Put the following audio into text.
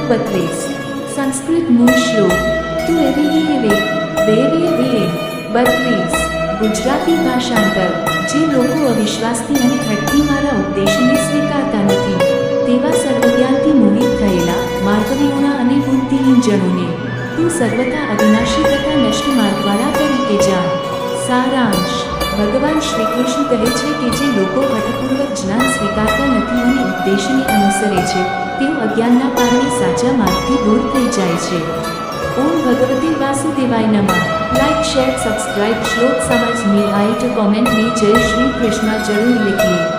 32 સંસ્કૃત મૂળ શ્લોક તું એવી એવે દેવે વે 32 ગુજરાતી ભાષાંતર જે લોકો અવિશ્વાસથી અને હઠથી મારા ઉપદેશને સ્વીકારતા નથી તેવા સર્વજ્ઞાનથી મોહિત થયેલા માર્ગવીઓના અને બુદ્ધિહીન જનોને તું સર્વથા અવિનાશી તથા નષ્ટ માર્ગવાળા તરીકે જાણ. સારાંશ ભગવાન શ્રીકૃષ્ણ કહે છે કે જે લોકો હઠપૂર્વક જ્ઞાન સ્વીકારતા નથી અને ઉપદેશને અનુસરે છે તેઓ અજ્ઞાનના કારણે સાચા માર્ગથી દૂર થઈ જાય છે. ઓમ ભગવતે વાસુદેવાય નમઃ. Like share subscribe. શ્લોક સમજ में आए तो कमेंट में जय श्री कृष्णा जरूर लिखिए.